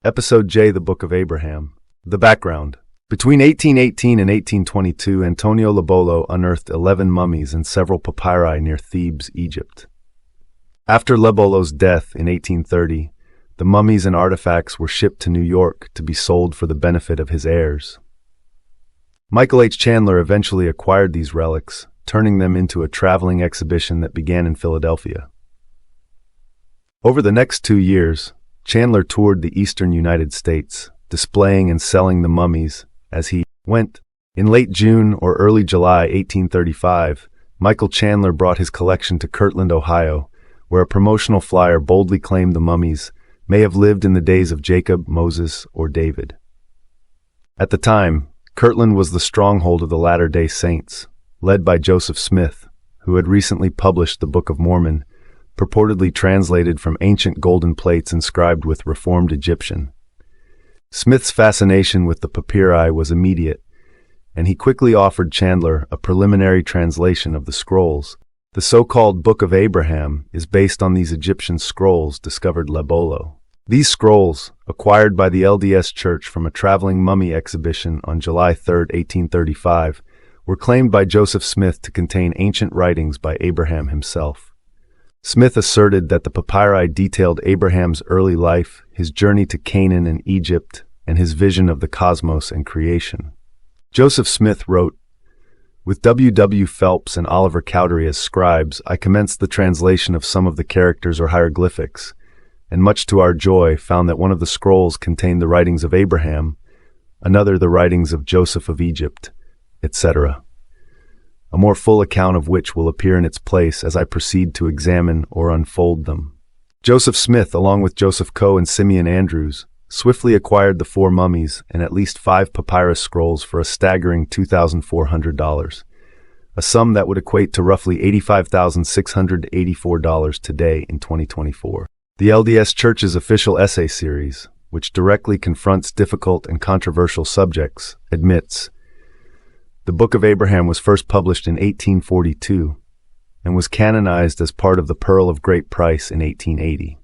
Episode J, The Book of Abraham. The background. Between 1818 and 1822, Antonio Lobolo unearthed 11 mummies and several papyri near Thebes, Egypt. After Lobolo's death in 1830, the mummies and artifacts were shipped to New York to be sold for the benefit of his heirs. Michael H. Chandler eventually acquired these relics, turning them into a traveling exhibition that began in Philadelphia. Over the next 2 years, Chandler toured the eastern United States, displaying and selling the mummies as he went. In late June or early July 1835, Michael Chandler brought his collection to Kirtland, Ohio, where a promotional flyer boldly claimed the mummies may have lived in the days of Jacob, Moses, or David. At the time, Kirtland was the stronghold of the Latter-day Saints, led by Joseph Smith, who had recently published the Book of Mormon, purportedly translated from ancient golden plates inscribed with Reformed Egyptian. Smith's fascination with the papyri was immediate, and he quickly offered Chandler a preliminary translation of the scrolls. The so-called Book of Abraham is based on these Egyptian scrolls, discovered Lobolo. These scrolls, acquired by the LDS Church from a traveling mummy exhibition on July 3, 1835, were claimed by Joseph Smith to contain ancient writings by Abraham himself. Smith asserted that the papyri detailed Abraham's early life, his journey to Canaan and Egypt, and his vision of the cosmos and creation. Joseph Smith wrote, "With W. W. Phelps and Oliver Cowdery as scribes, I commenced the translation of some of the characters or hieroglyphics, and much to our joy found that one of the scrolls contained the writings of Abraham, another the writings of Joseph of Egypt, etc. A more full account of which will appear in its place as I proceed to examine or unfold them." Joseph Smith, along with Joseph Coe and Simeon Andrews, swiftly acquired the 4 mummies and at least 5 papyrus scrolls for a staggering $2,400, a sum that would equate to roughly $85,684 today in 2024. The LDS Church's official essay series, which directly confronts difficult and controversial subjects, admits, "The Book of Abraham was first published in 1842 and was canonized as part of the Pearl of Great Price in 1880.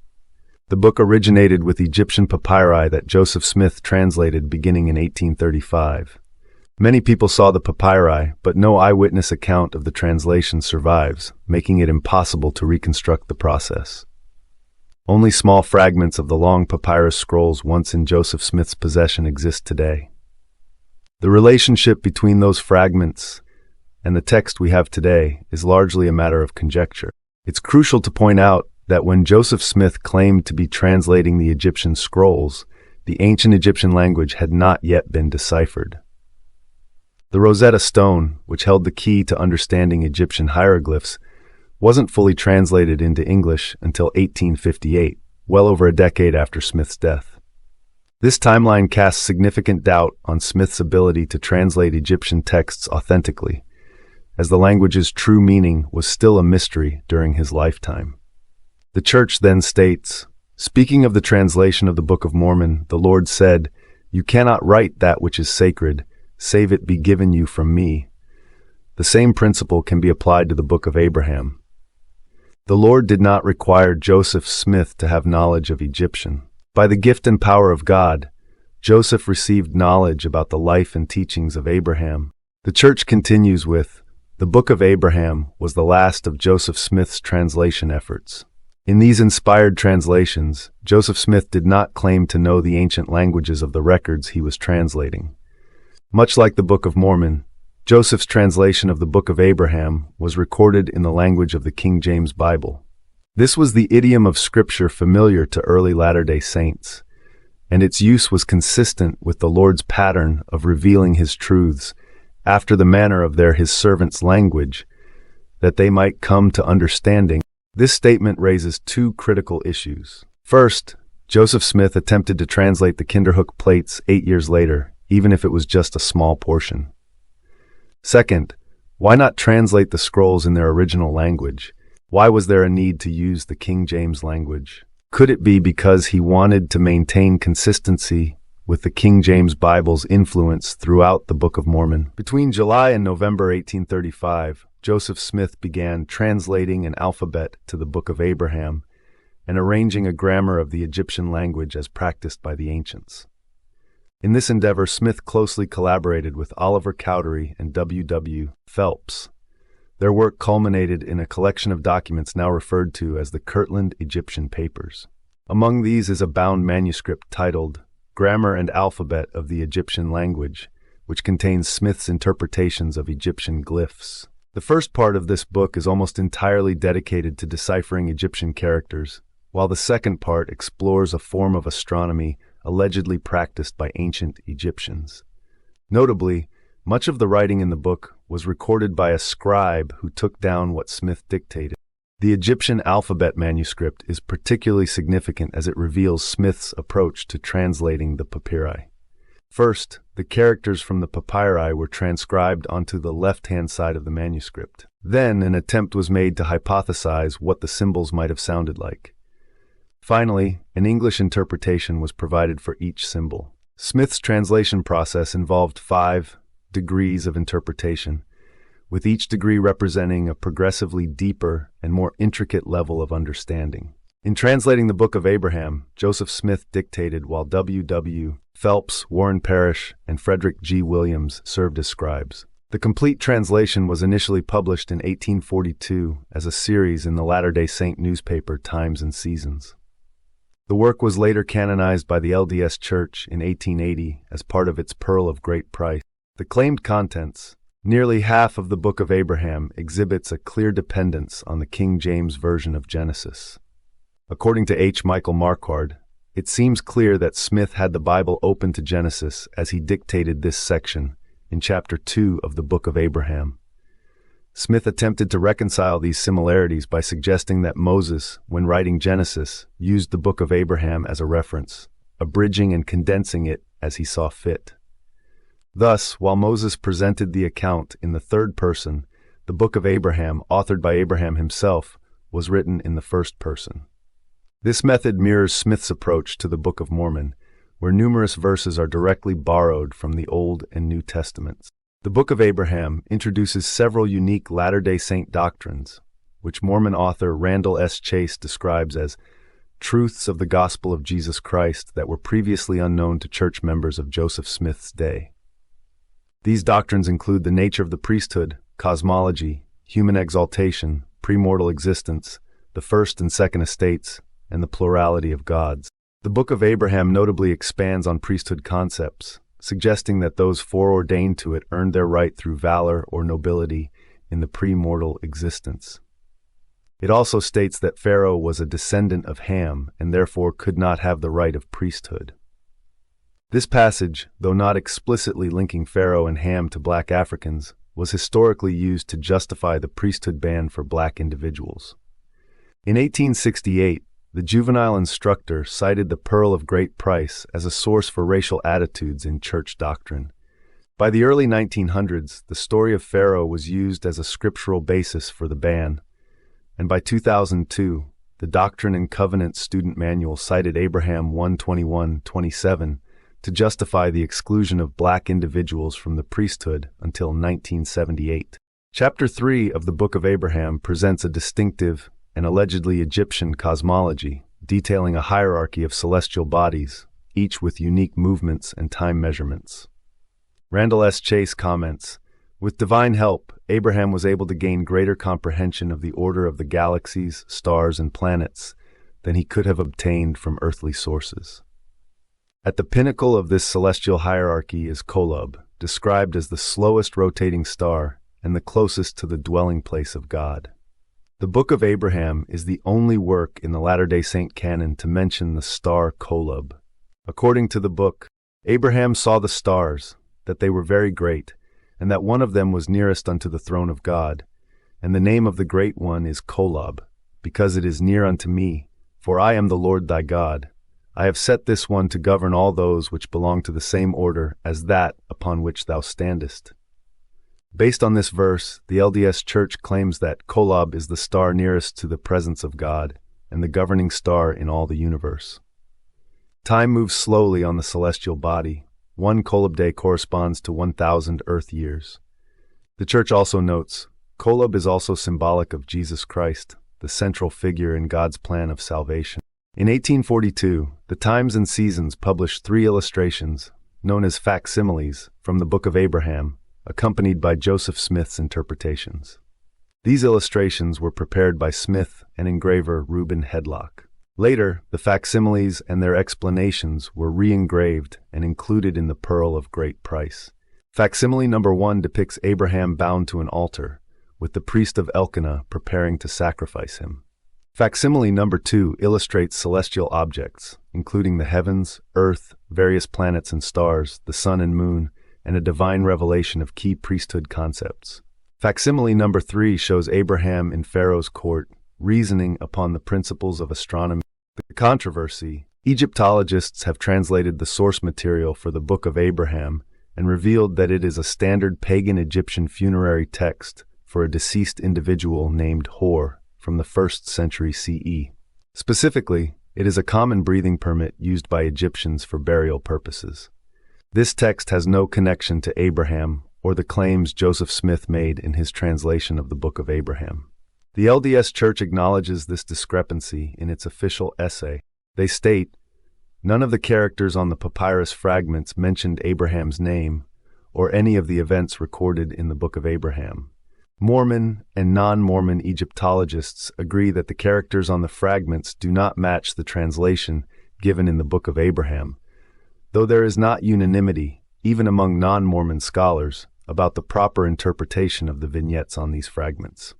The book originated with Egyptian papyri that Joseph Smith translated beginning in 1835. Many people saw the papyri, but no eyewitness account of the translation survives, making it impossible to reconstruct the process. Only small fragments of the long papyrus scrolls once in Joseph Smith's possession exist today. The relationship between those fragments and the text we have today is largely a matter of conjecture. It's crucial to point out that when Joseph Smith claimed to be translating the Egyptian scrolls, the ancient Egyptian language had not yet been deciphered. The Rosetta Stone, which held the key to understanding Egyptian hieroglyphs, wasn't fully translated into English until 1858, well over a decade after Smith's death. This timeline casts significant doubt on Smith's ability to translate Egyptian texts authentically, as the language's true meaning was still a mystery during his lifetime. The Church then states, "Speaking of the translation of the Book of Mormon, the Lord said, 'You cannot write that which is sacred, save it be given you from me.' The same principle can be applied to the Book of Abraham. The Lord did not require Joseph Smith to have knowledge of Egyptian. By the gift and power of God, Joseph received knowledge about the life and teachings of Abraham." The Church continues with, "The Book of Abraham was the last of Joseph Smith's translation efforts. In these inspired translations, Joseph Smith did not claim to know the ancient languages of the records he was translating. Much like the Book of Mormon, Joseph's translation of the Book of Abraham was recorded in the language of the King James Bible. This was the idiom of Scripture familiar to early Latter-day Saints, and its use was consistent with the Lord's pattern of revealing His truths after the manner of His servants' language, that they might come to understanding. This statement raises 2 critical issues. First, Joseph Smith attempted to translate the Kinderhook plates 8 years later, even if it was just a small portion. Second, why not translate the scrolls in their original language? Why was there a need to use the King James language? Could it be because he wanted to maintain consistency with the King James Bible's influence throughout the Book of Mormon? Between July and November 1835, Joseph Smith began translating an alphabet to the Book of Abraham and arranging a grammar of the Egyptian language as practiced by the ancients. In this endeavor, Smith closely collaborated with Oliver Cowdery and W. Phelps. Their work culminated in a collection of documents now referred to as the Kirtland Egyptian Papers. Among these is a bound manuscript titled Grammar and Alphabet of the Egyptian Language, which contains Smith's interpretations of Egyptian glyphs. The first part of this book is almost entirely dedicated to deciphering Egyptian characters, while the second part explores a form of astronomy allegedly practiced by ancient Egyptians. Notably, much of the writing in the book was recorded by a scribe who took down what Smith dictated. The Egyptian alphabet manuscript is particularly significant as it reveals Smith's approach to translating the papyri. First, the characters from the papyri were transcribed onto the left-hand side of the manuscript. Then, an attempt was made to hypothesize what the symbols might have sounded like. Finally, an English interpretation was provided for each symbol. Smith's translation process involved 5 degrees of interpretation, with each degree representing a progressively deeper and more intricate level of understanding. In translating the Book of Abraham, Joseph Smith dictated while W. Phelps, Warren Parrish, and Frederick G. Williams served as scribes. The complete translation was initially published in 1842 as a series in the Latter-day Saint newspaper Times and Seasons. The work was later canonized by the LDS Church in 1880 as part of its Pearl of Great Price. The claimed contents, nearly half of the Book of Abraham, exhibits a clear dependence on the King James Version of Genesis. According to H. Michael Marquard, it seems clear that Smith had the Bible open to Genesis as he dictated this section in chapter 2 of the Book of Abraham. Smith attempted to reconcile these similarities by suggesting that Moses, when writing Genesis, used the Book of Abraham as a reference, abridging and condensing it as he saw fit. Thus, while Moses presented the account in the third person, the Book of Abraham, authored by Abraham himself, was written in the first person. This method mirrors Smith's approach to the Book of Mormon, where numerous verses are directly borrowed from the Old and New Testaments. The Book of Abraham introduces several unique Latter-day Saint doctrines, which Mormon author Randall S. Chase describes as truths of the gospel of Jesus Christ that were previously unknown to church members of Joseph Smith's day. These doctrines include the nature of the priesthood, cosmology, human exaltation, premortal existence, the first and second estates, and the plurality of gods. The Book of Abraham notably expands on priesthood concepts, suggesting that those foreordained to it earned their right through valor or nobility in the premortal existence. It also states that Pharaoh was a descendant of Ham and therefore could not have the right of priesthood. This passage, though not explicitly linking Pharaoh and Ham to black Africans, was historically used to justify the priesthood ban for black individuals. In 1868, the juvenile instructor cited the Pearl of Great Price as a source for racial attitudes in church doctrine. By the early 1900s, the story of Pharaoh was used as a scriptural basis for the ban, and by 2002, the Doctrine and Covenants Student Manual cited Abraham 1:21-27 to justify the exclusion of black individuals from the priesthood until 1978. Chapter 3 of the Book of Abraham presents a distinctive and allegedly Egyptian cosmology, detailing a hierarchy of celestial bodies, each with unique movements and time measurements. Randall S. Chase comments, "With divine help, Abraham was able to gain greater comprehension of the order of the galaxies, stars, and planets than he could have obtained from earthly sources." At the pinnacle of this celestial hierarchy is Kolob, described as the slowest rotating star and the closest to the dwelling place of God. The Book of Abraham is the only work in the Latter-day Saint canon to mention the star Kolob. According to the book, Abraham saw the stars, that they were very great, and that one of them was nearest unto the throne of God. And the name of the great one is Kolob, because it is near unto me, for I am the Lord thy God. I have set this one to govern all those which belong to the same order as that upon which thou standest. Based on this verse, the LDS Church claims that Kolob is the star nearest to the presence of God and the governing star in all the universe. Time moves slowly on the celestial body. 1 Kolob day corresponds to 1,000 Earth years. The Church also notes, Kolob is also symbolic of Jesus Christ, the central figure in God's plan of salvation. In 1842, the Times and Seasons published 3 illustrations, known as Fact-similes, from the Book of Abraham, accompanied by Joseph Smith's interpretations. These illustrations were prepared by Smith and engraver Reuben Hedlock. Later, the facsimiles and their explanations were re-engraved and included in the Pearl of Great Price. Facsimile number 1 depicts Abraham bound to an altar, with the priest of Elkanah preparing to sacrifice him. Facsimile number 2 illustrates celestial objects, including the heavens, earth, various planets and stars, the sun and moon, and a divine revelation of key priesthood concepts. Facsimile number 3 shows Abraham in Pharaoh's court, reasoning upon the principles of astronomy. The controversy: Egyptologists have translated the source material for the Book of Abraham and revealed that it is a standard pagan Egyptian funerary text for a deceased individual named Hor from the 1st century CE. Specifically, it is a common breathing permit used by Egyptians for burial purposes. This text has no connection to Abraham or the claims Joseph Smith made in his translation of the Book of Abraham. The LDS Church acknowledges this discrepancy in its official essay. They state, "None of the characters on the papyrus fragments mentioned Abraham's name or any of the events recorded in the Book of Abraham." Mormon and non-Mormon Egyptologists agree that the characters on the fragments do not match the translation given in the Book of Abraham, though there is not unanimity, even among non-Mormon scholars, about the proper interpretation of the vignettes on these fragments.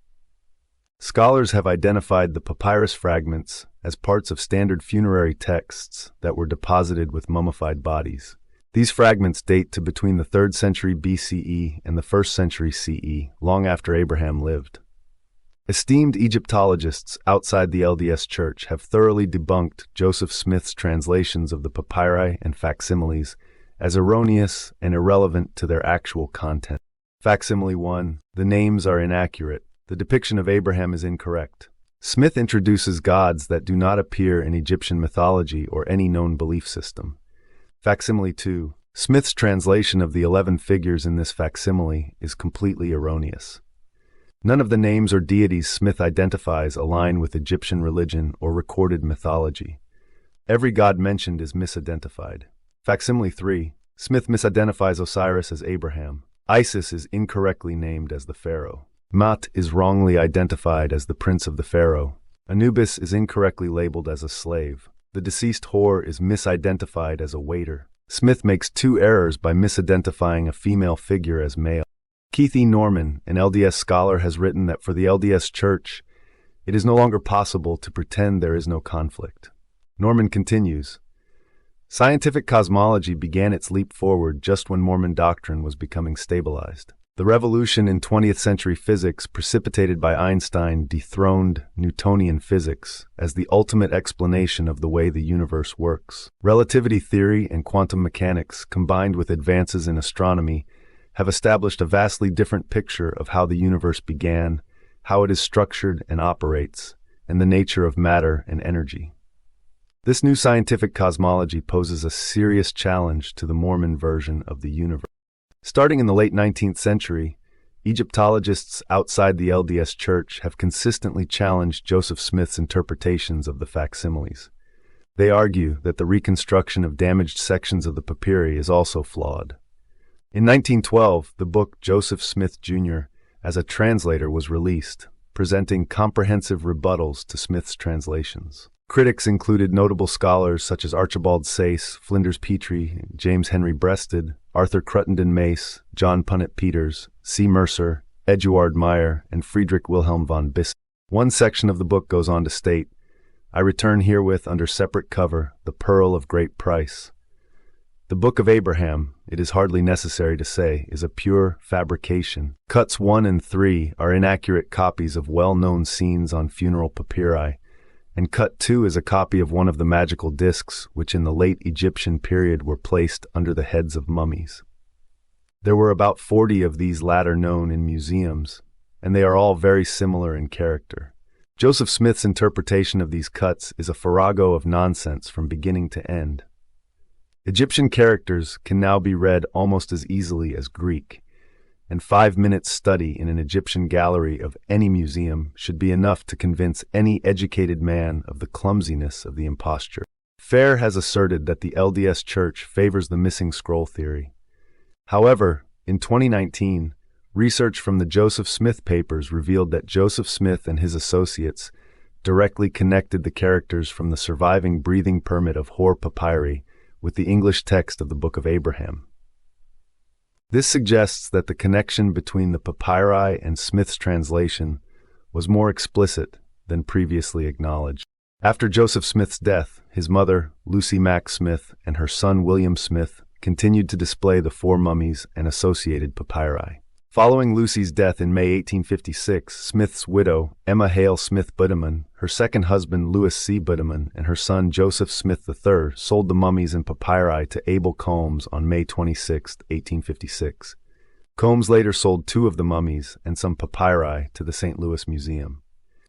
Scholars have identified the papyrus fragments as parts of standard funerary texts that were deposited with mummified bodies. These fragments date to between the 3rd century BCE and the 1st century CE, long after Abraham lived. Esteemed Egyptologists outside the LDS Church have thoroughly debunked Joseph Smith's translations of the papyri and facsimiles as erroneous and irrelevant to their actual content. Facsimile 1: the names are inaccurate. The depiction of Abraham is incorrect. Smith introduces gods that do not appear in Egyptian mythology or any known belief system. Facsimile 2: Smith's translation of the 11 figures in this facsimile is completely erroneous. None of the names or deities Smith identifies align with Egyptian religion or recorded mythology. Every god mentioned is misidentified. Facsimile 3: Smith misidentifies Osiris as Abraham. Isis is incorrectly named as the pharaoh. Mat is wrongly identified as the prince of the pharaoh. Anubis is incorrectly labeled as a slave. The deceased Hor is misidentified as a waiter. Smith makes 2 errors by misidentifying a female figure as male. Keith E. Norman, an LDS scholar, has written that for the LDS Church, it is no longer possible to pretend there is no conflict. Norman continues, "Scientific cosmology began its leap forward just when Mormon doctrine was becoming stabilized. The revolution in 20th century physics precipitated by Einstein dethroned Newtonian physics as the ultimate explanation of the way the universe works. Relativity theory and quantum mechanics, combined with advances in astronomy, have established a vastly different picture of how the universe began, how it is structured and operates, and the nature of matter and energy. This new scientific cosmology poses a serious challenge to the Mormon version of the universe." Starting in the late 19th century, Egyptologists outside the LDS Church have consistently challenged Joseph Smith's interpretations of the facsimiles. They argue that the reconstruction of damaged sections of the papyri is also flawed. In 1912, the book Joseph Smith, Jr. as a translator was released, presenting comprehensive rebuttals to Smith's translations. Critics included notable scholars such as Archibald Sayce, Flinders Petrie, James Henry Breasted, Arthur Cruttenden Mace, John Punnett Peters, C. Mercer, Eduard Meyer, and Friedrich Wilhelm von Bissing. One section of the book goes on to state, "I return herewith under separate cover the pearl of great price. The Book of Abraham, it is hardly necessary to say, is a pure fabrication. Cuts 1 and 3 are inaccurate copies of well-known scenes on funeral papyri, and Cut 2 is a copy of one of the magical discs which in the late Egyptian period were placed under the heads of mummies. There were about 40 of these latter known in museums, and they are all very similar in character. Joseph Smith's interpretation of these cuts is a farrago of nonsense from beginning to end. Egyptian characters can now be read almost as easily as Greek, and 5 minutes study in an Egyptian gallery of any museum should be enough to convince any educated man of the clumsiness of the imposture. Fair has asserted that the LDS Church favors the missing scroll theory. However, in 2019, research from the Joseph Smith papers revealed that Joseph Smith and his associates directly connected the characters from the surviving breathing permit of Hor papyri with the English text of the Book of Abraham. This suggests that the connection between the papyri and Smith's translation was more explicit than previously acknowledged. After Joseph Smith's death, his mother, Lucy Mack Smith, and her son, William Smith, continued to display the 4 mummies and associated papyri. Following Lucy's death in May 1856, Smith's widow, Emma Hale Smith Budeman, her second husband, Louis C. Budeman, and her son, Joseph Smith III, sold the mummies and papyri to Abel Combs on May 26, 1856. Combs later sold 2 of the mummies and some papyri to the St. Louis Museum.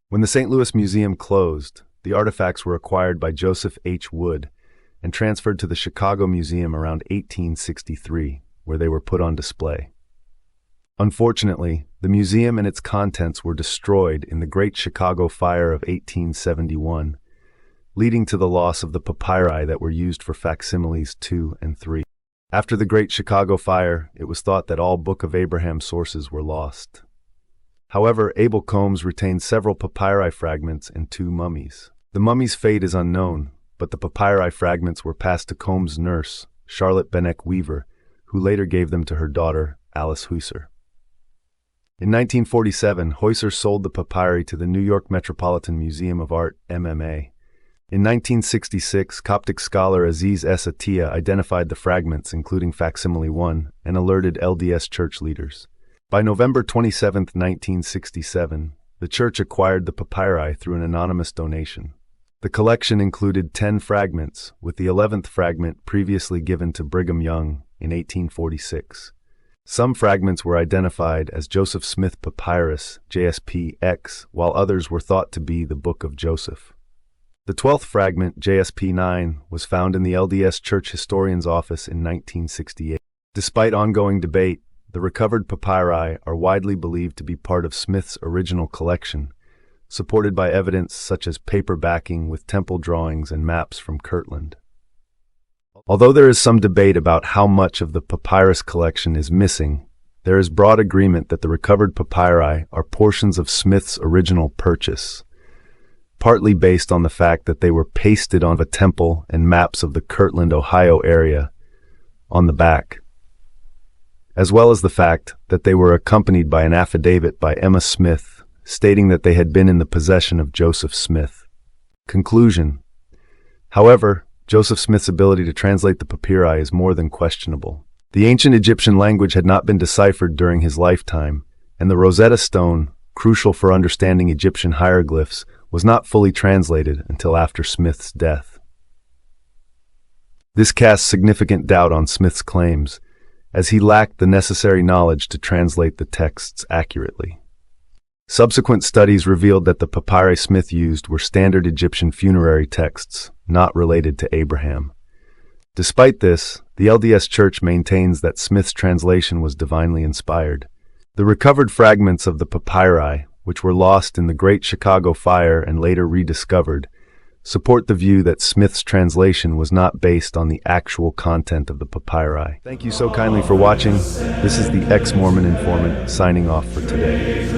When the St. Louis Museum closed, the artifacts were acquired by Joseph H. Wood and transferred to the Chicago Museum around 1863, where they were put on display. Unfortunately, the museum and its contents were destroyed in the Great Chicago Fire of 1871, leading to the loss of the papyri that were used for facsimiles 2 and 3. After the Great Chicago Fire, it was thought that all Book of Abraham sources were lost. However, Abel Combs retained several papyri fragments and 2 mummies. The mummy's fate is unknown, but the papyri fragments were passed to Combs' nurse, Charlotte Benneck Weaver, who later gave them to her daughter, Alice Huysser. In 1947, Huysser sold the papyri to the New York Metropolitan Museum of Art, MMA. In 1966, Coptic scholar Aziz S. Atiyah identified the fragments, including facsimile 1, and alerted LDS church leaders. By November 27, 1967, the church acquired the papyri through an anonymous donation. The collection included 10 fragments, with the 11th fragment previously given to Brigham Young in 1846. Some fragments were identified as Joseph Smith Papyrus, JSP-X, while others were thought to be the Book of Joseph. The 12th fragment, JSP-9, was found in the LDS Church Historian's Office in 1968. Despite ongoing debate, the recovered papyri are widely believed to be part of Smith's original collection, supported by evidence such as paper backing with temple drawings and maps from Kirtland. Although there is some debate about how much of the papyrus collection is missing, there is broad agreement that the recovered papyri are portions of Smith's original purchase, partly based on the fact that they were pasted on a temple and maps of the Kirtland, Ohio area on the back, as well as the fact that they were accompanied by an affidavit by Emma Smith stating that they had been in the possession of Joseph Smith. Conclusion. However, Joseph Smith's ability to translate the papyri is more than questionable. The ancient Egyptian language had not been deciphered during his lifetime, and the Rosetta Stone, crucial for understanding Egyptian hieroglyphs, was not fully translated until after Smith's death. This casts significant doubt on Smith's claims, as he lacked the necessary knowledge to translate the texts accurately. Subsequent studies revealed that the papyri Smith used were standard Egyptian funerary texts, not related to Abraham. Despite this, the LDS Church maintains that Smith's translation was divinely inspired. The recovered fragments of the papyri, which were lost in the Great Chicago Fire and later rediscovered, support the view that Smith's translation was not based on the actual content of the papyri. Thank you so kindly for watching. This is the Ex-Mormon Informant signing off for today.